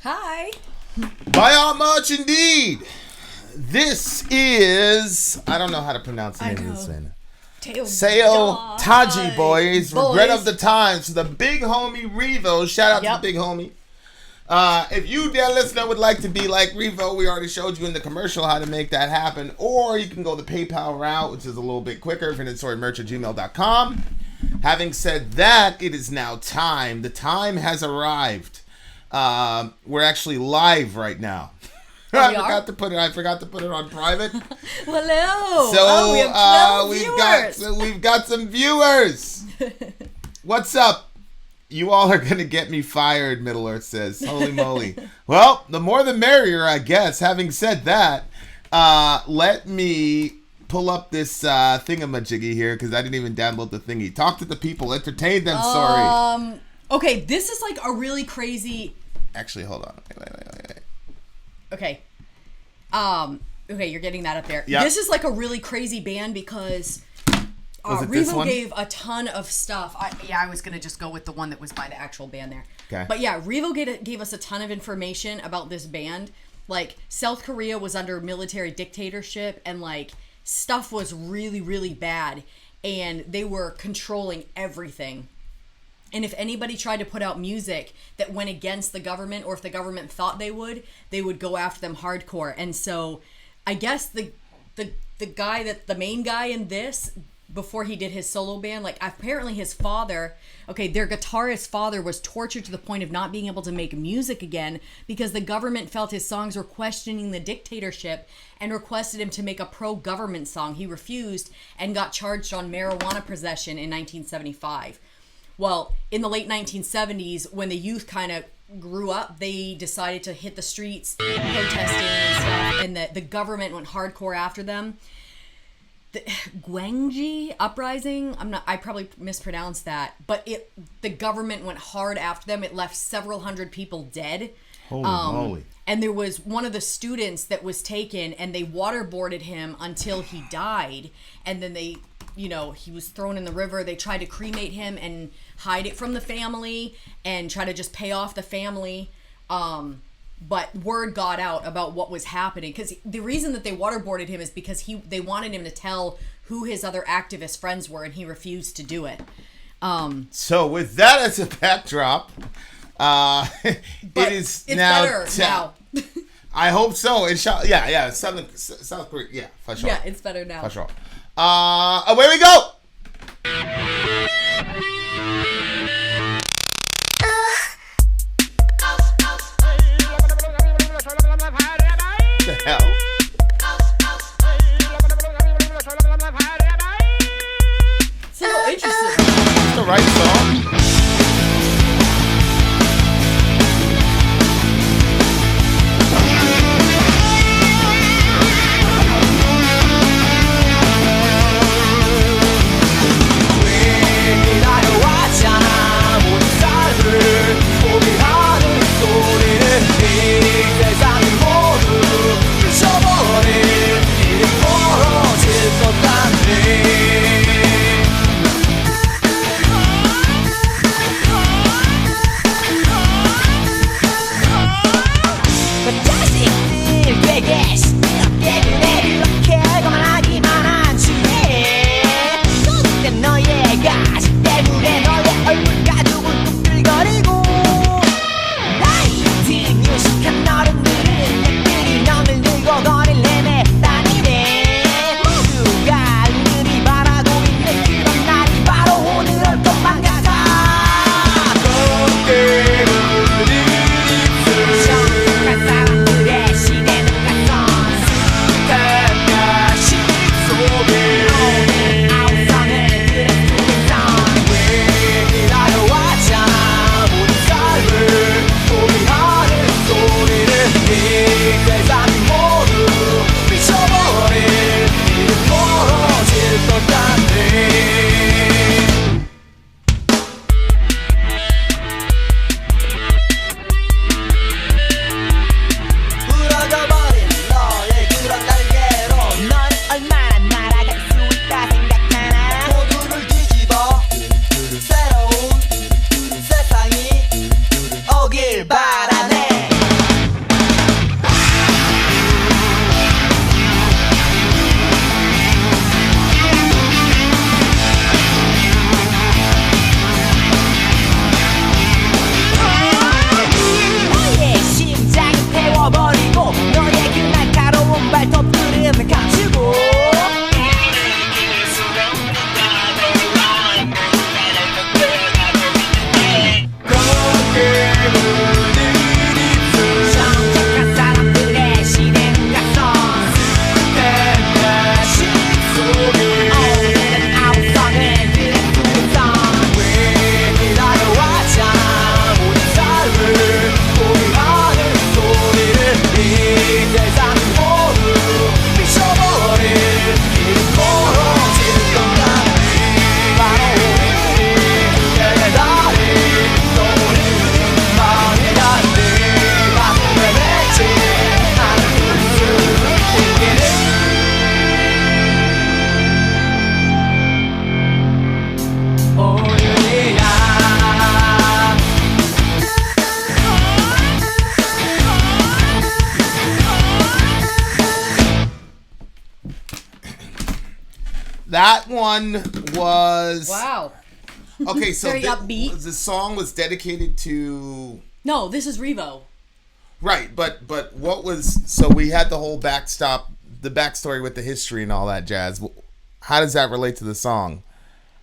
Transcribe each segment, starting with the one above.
Hi. By all much indeed. This is, I don't know how to pronounce the name of this thing. Seo Taiji, boys. Regret of the times. The big homie Revo. Shout out to the big homie. If you, dear listener, would like to be like Revo, we already showed you in the commercial how to make that happen. Or you can go the PayPal route, which is a little bit quicker, VinandSoriMerch@gmail.com. Having said that, it is now time. The time has arrived. We're actually live right now. I forgot to put it on private. Well, hello. So we have 12 we've got some viewers. What's up? You all are gonna get me fired, Middle Earth says. Holy moly. Well, the more the merrier, I guess. Having said that, let me pull up this thingamajiggy here because I didn't even download the thingy. Talk to the people, entertain them. Sorry. Okay, this is like a really crazy. Actually, hold on. Wait. Okay. Okay, you're getting that up there. Yep. This is like a really crazy band because Revo gave a ton of stuff. I was going to just go with the one that was by the actual band there. Okay. But yeah, Revo gave us a ton of information about this band. Like, South Korea was under military dictatorship and, like, stuff was really, really bad. And they were controlling everything. And if anybody tried to put out music that went against the government, or if the government thought they would go after them hardcore. And so I guess the main guy in this, before he did his solo band, like, apparently his father, their guitarist's father was tortured to the point of not being able to make music again because the government felt his songs were questioning the dictatorship and requested him to make a pro-government song. He refused and got charged on marijuana possession in 1975. Well, in the late 1970s, when the youth kind of grew up, they decided to hit the streets protesting and stuff, and the government went hardcore after them. The Gwangi uprising, I probably mispronounced that, but the government went hard after them. It left several hundred people dead. Holy moly. And there was one of the students that was taken, and they waterboarded him until he died, and then he was thrown in the river. They tried to cremate him and hide it from the family and try to just pay off the family. But word got out about what was happening. Because the reason that they waterboarded him is because they wanted him to tell who his other activist friends were, and he refused to do it. So with that as a backdrop, it is now better now. I hope so. Yeah. South Korea. Yeah, for sure. Yeah, it's better now. For sure. Away we go! What the hell? So interesting. That's the right song. that one was... Wow. Okay, so Very upbeat. The song was dedicated to... No, this is Revo. Right, but what was... So we had the whole backstory with the history and all that jazz. How does that relate to the song?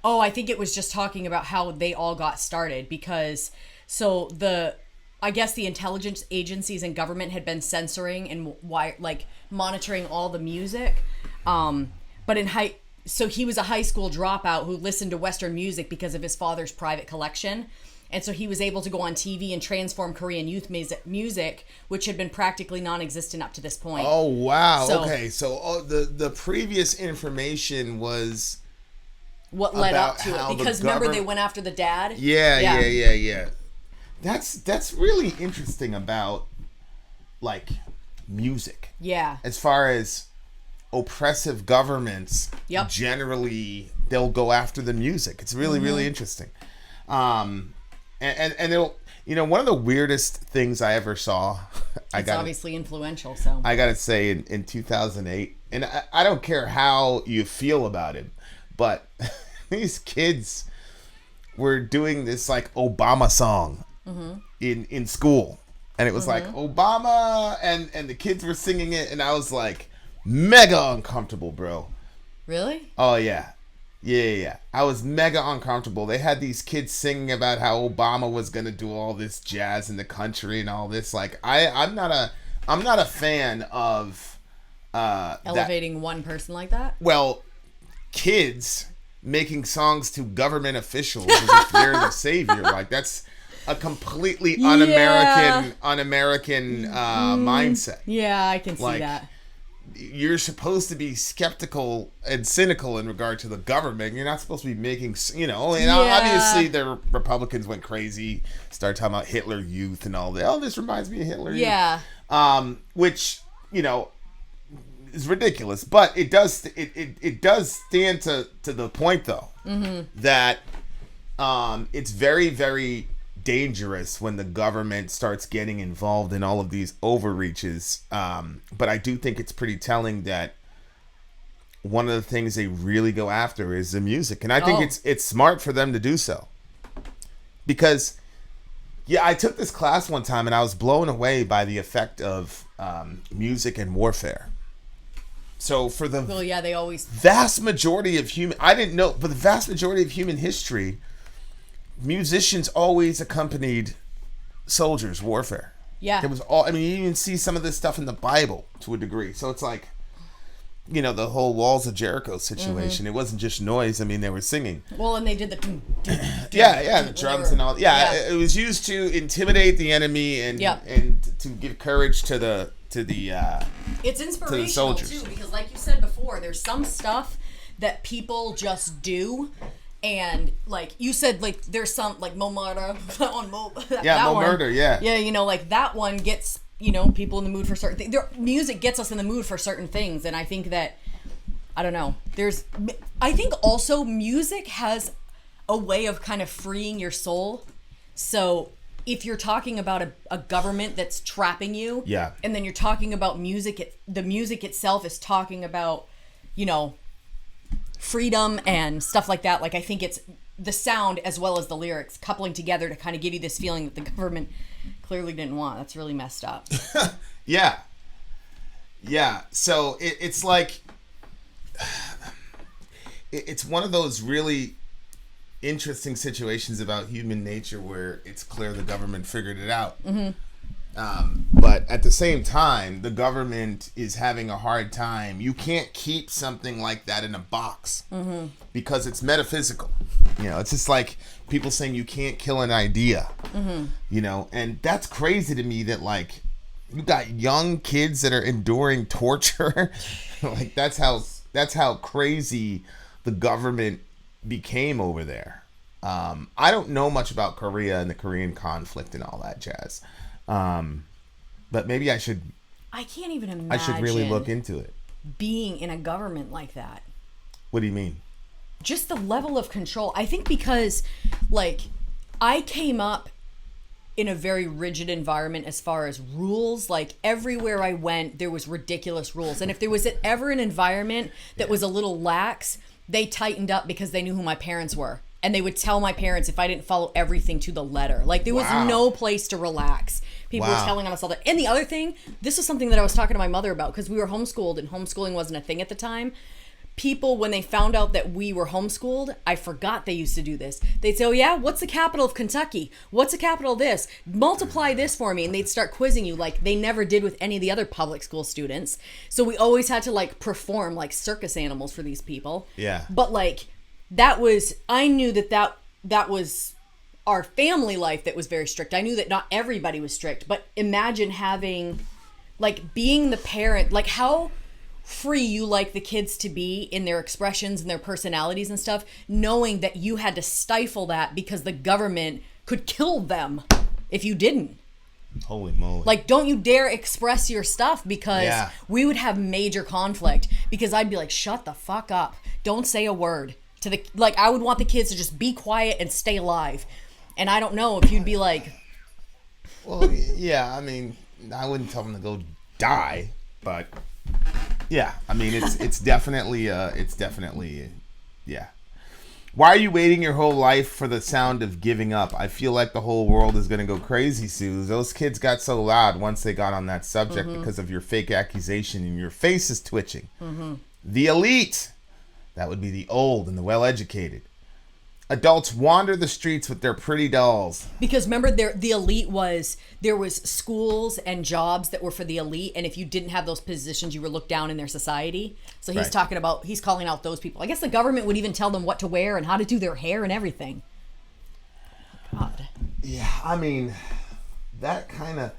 Oh, I think it was just talking about how they all got started because... So I guess the intelligence agencies and government had been censoring and monitoring all the music. But so he was a high school dropout who listened to Western music because of his father's private collection. And so he was able to go on TV and transform Korean youth music, which had been practically non-existent up to this point. Oh, wow. Okay. So the previous information was what led up to it. Because remember they went after the dad? Yeah. That's really interesting about like music. Yeah. As far as oppressive governments, generally they'll go after the music. It's really really interesting. And it'll, one of the weirdest things I ever saw. It's obviously influential. So I gotta say, in 2008, and I don't care how you feel about it, but these kids were doing this like Obama song. In school, and it was like Obama, and the kids were singing it, and I was like mega uncomfortable, bro. Really? Oh yeah. I was mega uncomfortable. They had these kids singing about how Obama was gonna do all this jazz in the country and all this. Like I'm not a fan of elevating one person like that. Well, kids making songs to government officials as if they're the savior. Like that's a completely un-American mindset. Yeah, I can see that. You're supposed to be skeptical and cynical in regard to the government. You're not supposed to be making, obviously the Republicans went crazy, started talking about Hitler Youth and all that. Oh, this reminds me of Hitler Youth. Which, is ridiculous. But it does stand to the point, though, that it's very, very dangerous when the government starts getting involved in all of these overreaches. But I do think it's pretty telling that one of the things they really go after is the music. And I think it's smart for them to do so. Because, I took this class one time and I was blown away by the effect of music and warfare. So for the they always vast majority of I didn't know, but the vast majority of human history, musicians always accompanied soldiers' warfare. Yeah. There was you even see some of this stuff in the Bible to a degree. So it's like, the whole Walls of Jericho situation. It wasn't just noise. they were singing. Well, and they did the the drums and all. Yeah, it was used to intimidate the enemy and to give courage to the it's inspirational to the soldiers. Too, because like you said before, there's some stuff that people just do. And like you said, like there's some like Mo Murder on Mo. Mo Murder, yeah. Yeah, like that one gets people in the mood for certain things. Music gets us in the mood for certain things, and I think that I don't know. I think also music has a way of kind of freeing your soul. So if you're talking about a government that's trapping you, and then you're talking about music, the music itself is talking about freedom and stuff like that. Like I think it's the sound as well as the lyrics coupling together to kind of give you this feeling that the government clearly didn't want. That's really messed up. Yeah. So it's like it's one of those really interesting situations about human nature where it's clear the government figured it out. But at the same time, the government is having a hard time. You can't keep something like that in a box because it's metaphysical. It's just like people saying you can't kill an idea. And that's crazy to me that like you got young kids that are enduring torture. Like that's how crazy the government became over there. I don't know much about Korea and the Korean conflict and all that jazz. But maybe I should. I can't even imagine. I should really look into it. Being in a government like that. What do you mean? Just the level of control. I think because, like, I came up in a very rigid environment as far as rules. Like, everywhere I went, there was ridiculous rules. And if there was ever an environment that was a little lax, they tightened up because they knew who my parents were. And they would tell my parents if I didn't follow everything to the letter. Like, there was no place to relax. People were telling on us all that. And the other thing, this was something that I was talking to my mother about, because we were homeschooled and homeschooling wasn't a thing at the time. People, when they found out that we were homeschooled, I forgot they used to do this. They'd say, oh yeah, what's the capital of Kentucky? What's the capital of this? Multiply this for me. And they'd start quizzing you like they never did with any of the other public school students. So we always had to like perform like circus animals for these people. Yeah. But like, that was, I knew that was our family life that was very strict. I knew that not everybody was strict, but imagine having, like, being the parent, like how free you like the kids to be in their expressions and their personalities and stuff, knowing that you had to stifle that because the government could kill them if you didn't. Holy moly. Like, don't you dare express your stuff, because we would have major conflict, because I'd be like, shut the fuck up. Don't say a word. I would want the kids to just be quiet and stay alive. And I don't know if you'd be like... Well, yeah, I mean, I wouldn't tell them to go die, but... Yeah, I mean, it's definitely, yeah. Why are you waiting your whole life for the sound of giving up? I feel like the whole world is going to go crazy, Sue. Those kids got so loud once they got on that subject because of your fake accusation, and your face is twitching. The elite... That would be the old and the well-educated. Adults wander the streets with their pretty dolls. Because remember, the elite there was schools and jobs that were for the elite, and if you didn't have those positions, you were looked down in their society. So he's he's calling out those people. I guess the government would even tell them what to wear and how to do their hair and everything. God. Yeah, I mean, that kind of...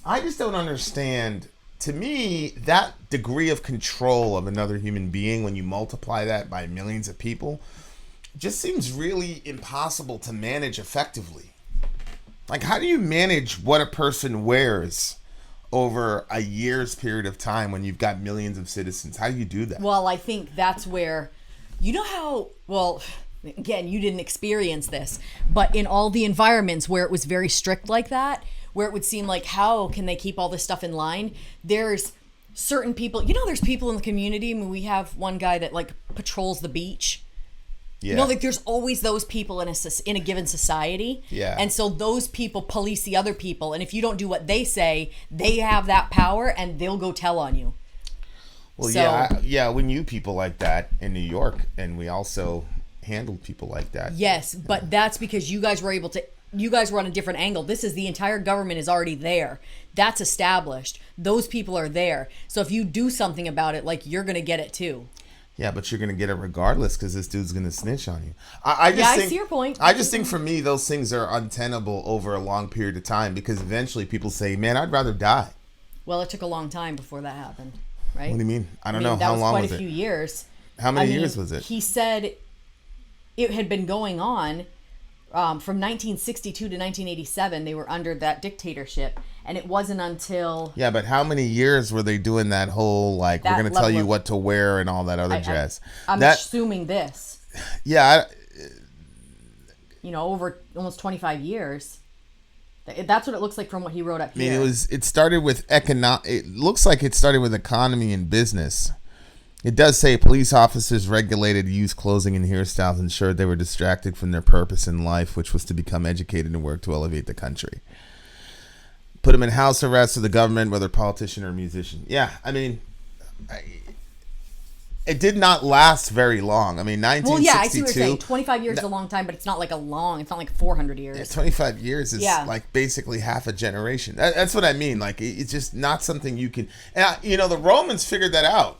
I just don't understand... To me, that degree of control of another human being, when you multiply that by millions of people, just seems really impossible to manage effectively. Like, how do you manage what a person wears over a year's period of time when you've got millions of citizens? How do you do that? Well, I think that's where, you know how, well, again, you didn't experience this, but in all the environments where it was very strict like that, where it would seem like, how can they keep all this stuff in line? There's certain people, there's people in the community. I mean, we have one guy that like patrols the beach. Yeah. Like there's always those people in a given society. Yeah. And so those people police the other people. And if you don't do what they say, they have that power and they'll go tell on you. Well, we knew people like that in New York, and we also handled people like that. Yes, but that's because you guys were on a different angle. This is the entire government is already there. That's established. Those people are there. So if you do something about it, like, you're going to get it too. Yeah, but you're going to get it regardless, because this dude's going to snitch on you. I see your point. I just think for me, those things are untenable over a long period of time, because eventually people say, man, I'd rather die. Well, it took a long time before that happened, right? What do you mean? I don't know. How long was it? That was quite a few years. How many years was it? He said it had been going on from 1962 to 1987. They were under that dictatorship, and it wasn't until... Yeah, but how many years were they doing that whole, like, we're going to tell you what to wear and all that other jazz? I'm assuming this. Yeah. Over almost 25 years. That's what it looks like from what he wrote up here. I mean, it started with it looks like it started with economy and business. It does say police officers regulated youth clothing and hairstyles, ensured they were distracted from their purpose in life, which was to become educated and work to elevate the country. Put them in house arrest of the government, whether politician or musician. Yeah, I mean, it did not last very long. I mean, 1962. Well, yeah, I see what you're saying. 25 years is a long time, but it's not like it's not like 400 years. Yeah, 25 years is like basically half a generation. That's what I mean. Like, it's just not something you can... the Romans figured that out.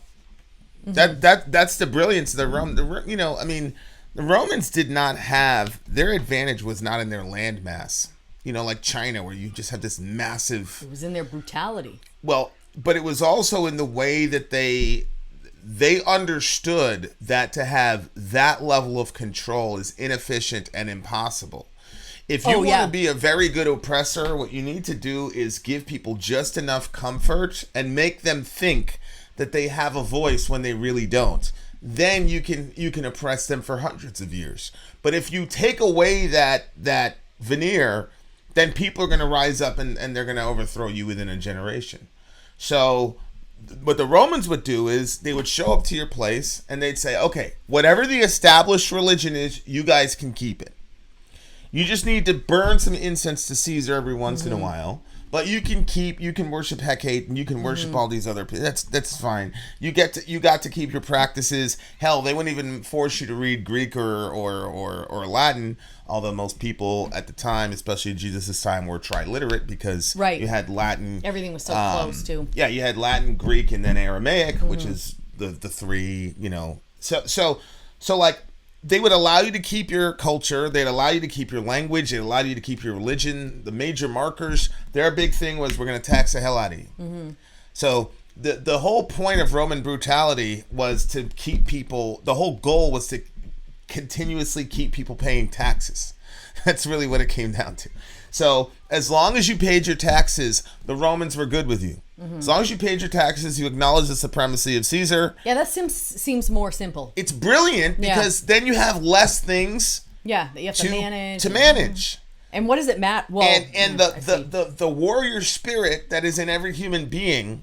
Mm-hmm. That's the brilliance of the Rome. The Romans did not have... Their advantage was not in their landmass. Like China, where you just have this massive... It was in their brutality. Well, but it was also in the way that they understood that to have that level of control is inefficient and impossible. If you want to be a very good oppressor, what you need to do is give people just enough comfort and make them think that they have a voice when they really don't. Then you can oppress them for hundreds of years. But if you take away that veneer, then people are going to rise up and they're going to overthrow you within a generation. So what the Romans would do is they would show up to your place and they'd say, okay, whatever the established religion is, you guys can keep it. You just need to burn some incense to Caesar every once in a while. But you can worship Hecate and you can worship all these other people. That's fine. You got to keep your practices. Hell, they wouldn't even force you to read Greek or Latin, although most people at the time, especially in Jesus' time, were triliterate because you had Latin. Everything was so close too. Yeah, you had Latin, Greek, and then Aramaic, which is the three, So like, they would allow you to keep your culture. They'd allow you to keep your language. They'd allow you to keep your religion. The major markers, their big thing was, we're going to tax the hell out of you. So the whole point of Roman brutality was to keep people, the whole goal was to continuously keep people paying taxes. That's really what it came down to. So as long as you paid your taxes, the Romans were good with you. As long as you paid your taxes, you acknowledge the supremacy of Caesar. Yeah, that seems more simple. It's brilliant because then you have less things. Yeah, that you have to manage. And what does it matter? Well, and the warrior spirit that is in every human being.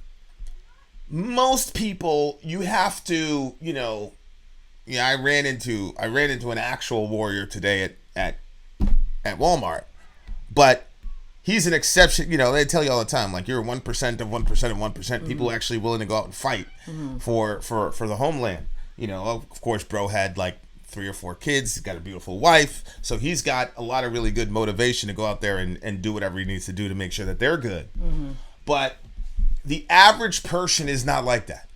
Most people, you have to, I ran into an actual warrior today at Walmart, but he's an exception. They tell you all the time, like, you're 1% of 1% of 1%. People actually willing to go out and fight for the homeland. Of course, bro had like 3 or 4 kids. He's got a beautiful wife. So he's got a lot of really good motivation to go out there and do whatever he needs to do to make sure that they're good. But the average person is not like that.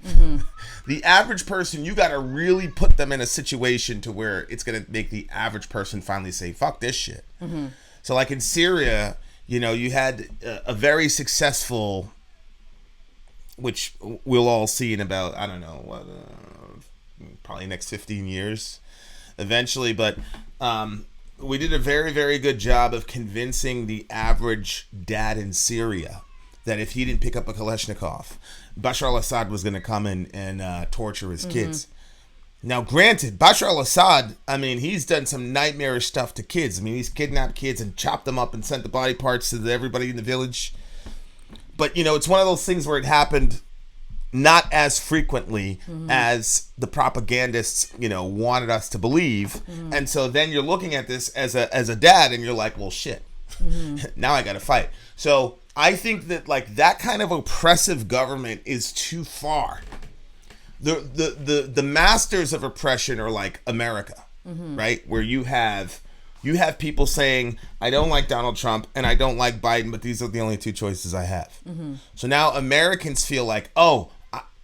The average person, you got to really put them in a situation to where it's going to make the average person finally say, fuck this shit. So like in Syria, you had a very successful, which we'll all see in about, I don't know, probably next 15 years eventually. But we did a very, very good job of convincing the average dad in Syria that if he didn't pick up a Kalashnikov, Bashar al-Assad was going to come in and torture his kids. Now, granted, Bashar al-Assad, he's done some nightmarish stuff to kids. He's kidnapped kids and chopped them up and sent the body parts to everybody in the village. But, it's one of those things where it happened not as frequently as the propagandists, wanted us to believe. And so then you're looking at this as a dad and you're like, well, shit, now I got to fight. So I think that like that kind of oppressive government is too far. The masters of oppression are like America, right? Where you have people saying, I don't like Donald Trump and I don't like Biden, but these are the only 2 choices I have. So now Americans feel like, oh,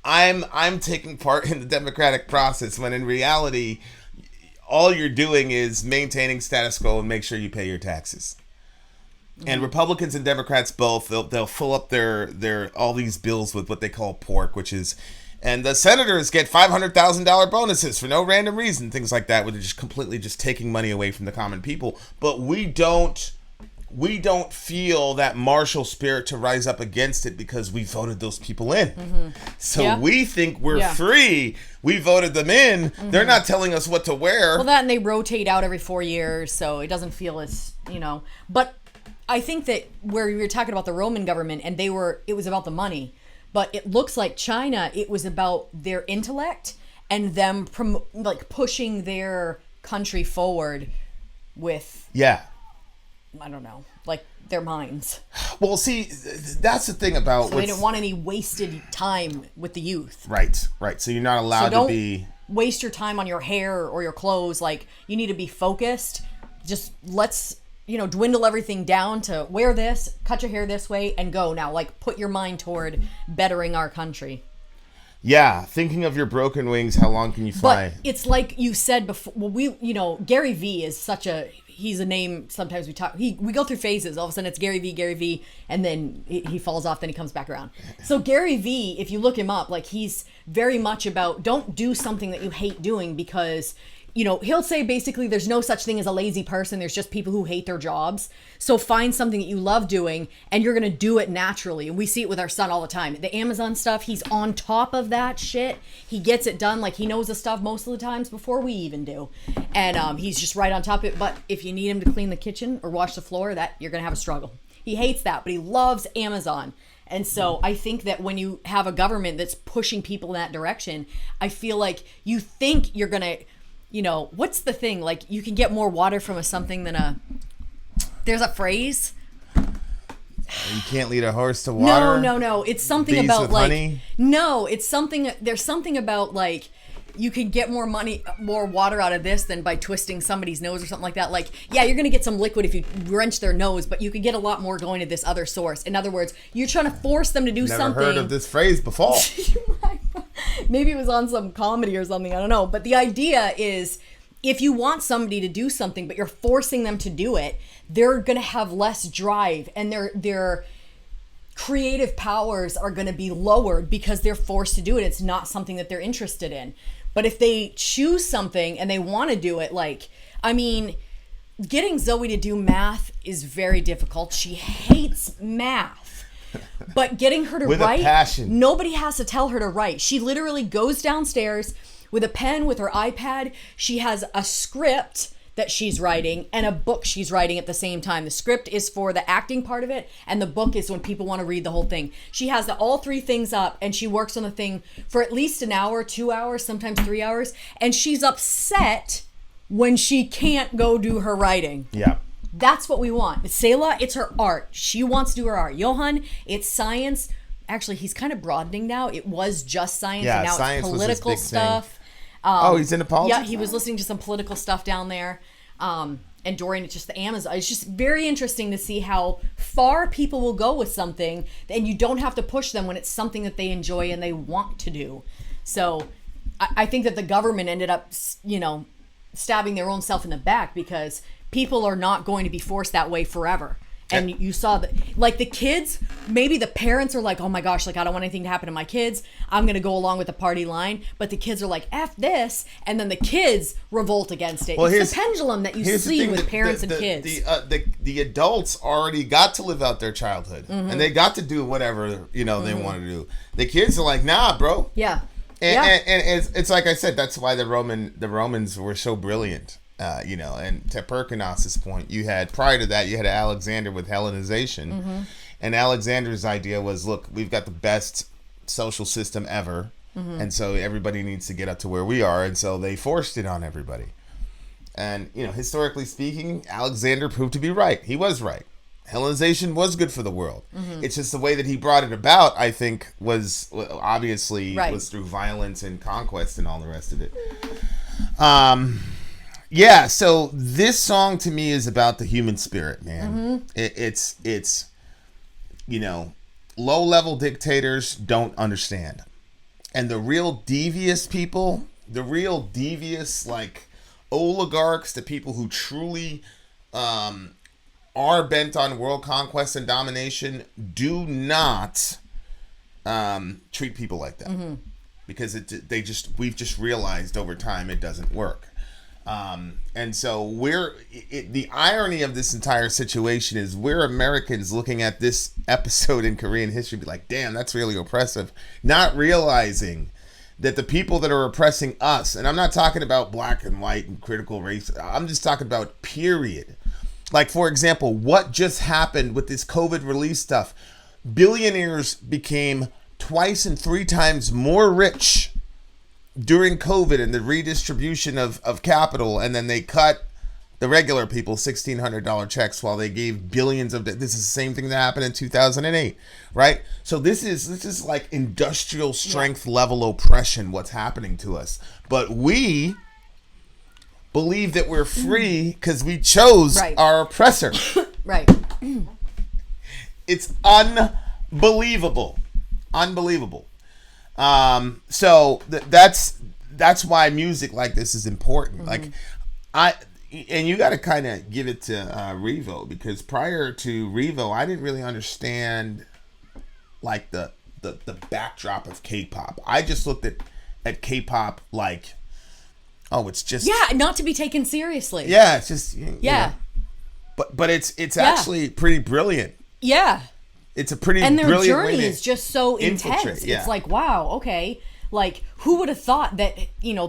I'm taking part in the democratic process, when in reality, all you're doing is maintaining status quo and make sure you pay your taxes. And Republicans and Democrats both, they'll fill up their all these bills with what they call pork, which is, and the senators get $500,000 bonuses for no random reason, things like that, where they're just completely just taking money away from the common people. But we don't feel that martial spirit to rise up against it because we voted those people in. So we think we're free. We voted them in. They're not telling us what to wear. Well, that, and they rotate out every 4 years, so it doesn't feel as, but I think that where we were talking about the Roman government and it was about the money, but it looks like China, it was about their intellect and them pushing their country forward with, I don't know, like their minds. Well, see, that's the thing about, so they didn't want any wasted time with the youth. Right. So you're not allowed to be, waste your time on your hair or your clothes. Like, you need to be focused. Just let's, dwindle everything down to wear this, cut your hair this way, and go now. Like, put your mind toward bettering our country. Yeah, thinking of your broken wings, how long can you fly? But it's like you said before. Well, Gary Vee is he's a name. Sometimes we go through phases. All of a sudden it's Gary Vee, and then he falls off, then he comes back around. So Gary Vee, if you look him up, like, he's very much about, don't do something that you hate doing, because he'll say basically there's no such thing as a lazy person. There's just people who hate their jobs. So find something that you love doing and you're going to do it naturally. And we see it with our son all the time. The Amazon stuff, he's on top of that shit. He gets it done. Like, he knows the stuff most of the times before we even do. And he's just right on top of it. But if you need him to clean the kitchen or wash the floor, that you're going to have a struggle. He hates that, but he loves Amazon. And so I think that when you have a government that's pushing people in that direction, I feel like you think you're going to, you know, what's the thing? Like, you can get more water from a something than a, there's a phrase. You can't lead a horse to water? No. It's something Bees about with like, honey? No, it's something, there's something about like, you can get more water out of this than by twisting somebody's nose or something like that. Like, yeah, you're going to get some liquid if you wrench their nose, but you could get a lot more going to this other source. In other words, you're trying to force them to do something. Never heard of this phrase before. Maybe it was on some comedy or something. I don't know. But the idea is, if you want somebody to do something, but you're forcing them to do it, they're going to have less drive, and their creative powers are going to be lowered because they're forced to do it. It's not something that they're interested in. But if they choose something and they want to do it, like, I mean, getting Zoe to do math is very difficult. She hates math. But getting her to with write, a passion. Nobody has to tell her to write. She literally goes downstairs with a pen, with her iPad. She has a script that she's writing and a book she's writing at the same time. The script is for the acting part of it, and the book is when people want to read the whole thing. She has all three things up, and she works on the thing for at least an hour, 2 hours, sometimes 3 hours, and she's upset when she can't go do her writing. Yeah. That's what we want. Selah, it's her art. She wants to do her art. Johan, it's science. Actually, he's kind of broadening now. It was just science, and now it's political stuff. He's into politics? Yeah, he was listening to some political stuff down there. And Dorian, it's just the Amazon. It's just very interesting to see how far people will go with something, and you don't have to push them when it's something that they enjoy and they want to do. So I think that the government ended up, you know, stabbing their own self in the back, because people are not going to be forced that way forever. And you saw that, like, the kids, maybe the parents are like, oh my gosh, like, I don't want anything to happen to my kids. I'm going to go along with the party line. But the kids are like, F this. And then the kids revolt against it. Well, it's the pendulum that you see with parents and kids. The adults already got to live out their childhood. Mm-hmm. And they got to do whatever, you know, they want to do. The kids are like, nah, bro. Yeah. And it's like I said, that's why the Romans were so brilliant. You know, and to Perkinos's point, prior to that, you had Alexander with Hellenization. Mm-hmm. And Alexander's idea was, look, we've got the best social system ever. Mm-hmm. And so everybody needs to get up to where we are. And so they forced it on everybody. And, you know, historically speaking, Alexander proved to be right. He was right. Hellenization was good for the world. Mm-hmm. It's just the way that he brought it about, I think, was obviously was through violence and conquest and all the rest of it. Yeah, so this song to me is about the human spirit, man. Mm-hmm. It's you know, low-level dictators don't understand. And the real devious people, like oligarchs, the people who truly are bent on world conquest and domination, do not treat people like that. Mm-hmm. Because we've just realized over time it doesn't work. And so the irony of this entire situation is we're Americans looking at this episode in Korean history be like, damn, that's really oppressive. Not realizing that the people that are oppressing us, and I'm not talking about black and white and critical race, I'm just talking about period. Like, for example, what just happened with this COVID relief stuff? Billionaires became twice and 3 times more rich during COVID and the redistribution of capital, and then they cut the regular people $1,600 checks while they gave billions of. This is the same thing that happened in 2008, right? So this is like industrial strength level oppression. What's happening to us, but we believe that we're free because we chose our oppressor. Right. It's unbelievable. So that's why music like this is important. Mm-hmm. Like and you got to kind of give it to Revo, because prior to Revo, I didn't really understand like the backdrop of K-pop. I just looked at K-pop like, oh, it's just not to be taken seriously. Yeah, it's just you know, but it's actually pretty brilliant. Yeah. It's a pretty and their brilliant journey is just so intense. Yeah. It's like, wow, okay, like who would have thought that,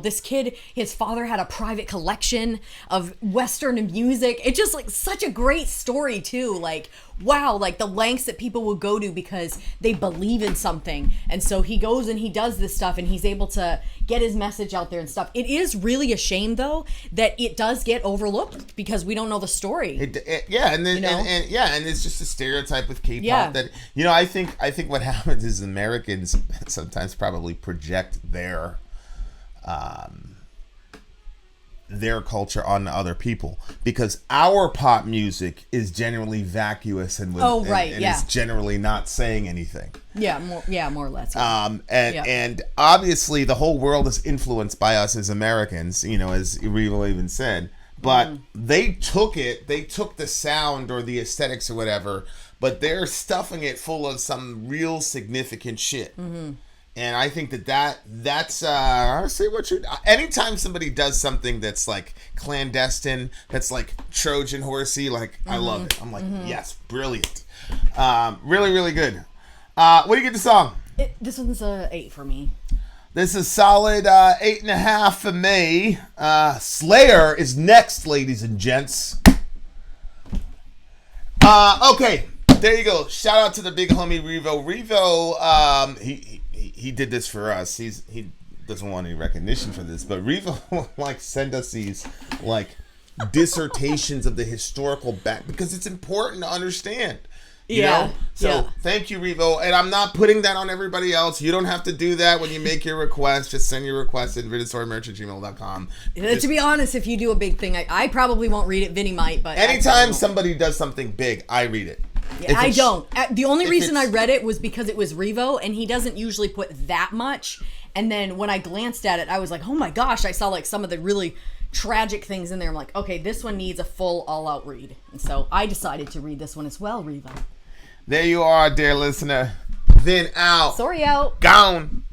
this kid, his father had a private collection of Western music. It's just like such a great story too. Like, wow, like the lengths that people will go to because they believe in something. And so he goes and he does this stuff and he's able to get his message out there and stuff. It is really a shame though that it does get overlooked because we don't know the story. And it's just a stereotype with K-pop that I think what happens is Americans sometimes probably project their culture on other people because our pop music is generally vacuous and is generally not saying anything. More or less. And obviously the whole world is influenced by us as Americans, as Revo even said. But they took the sound or the aesthetics or whatever, but they're stuffing it full of some real significant shit. Mm-hmm. And I think that's honestly what anytime somebody does something that's like clandestine, that's like Trojan horsey, like I love it. I'm like, yes, brilliant. Really, really good. What do you get the song? This one's a 8 for me. This is solid 8.5 for me. Slayer is next, ladies and gents. Okay, there you go. Shout out to the big homie Revo. Revo, he did this for us. He doesn't want any recognition for this, but Revo will send us these dissertations of the historical back because it's important to understand. You know? So thank you, Revo. And I'm not putting that on everybody else. You don't have to do that when you make your request. Just send your request at VinandSoriMerch@gmail.com. To be honest, if you do a big thing, I probably won't read it. Vinny might, but anytime somebody does something big, I read it. Yeah, I don't. The only reason I read it was because it was Revo, and he doesn't usually put that much. And then when I glanced at it, I was like, oh my gosh, I saw some of the really tragic things in there. I'm like, okay, this one needs a full all-out read. And so I decided to read this one as well, Revo. There you are, dear listener. Vin out. Sori out. Gone.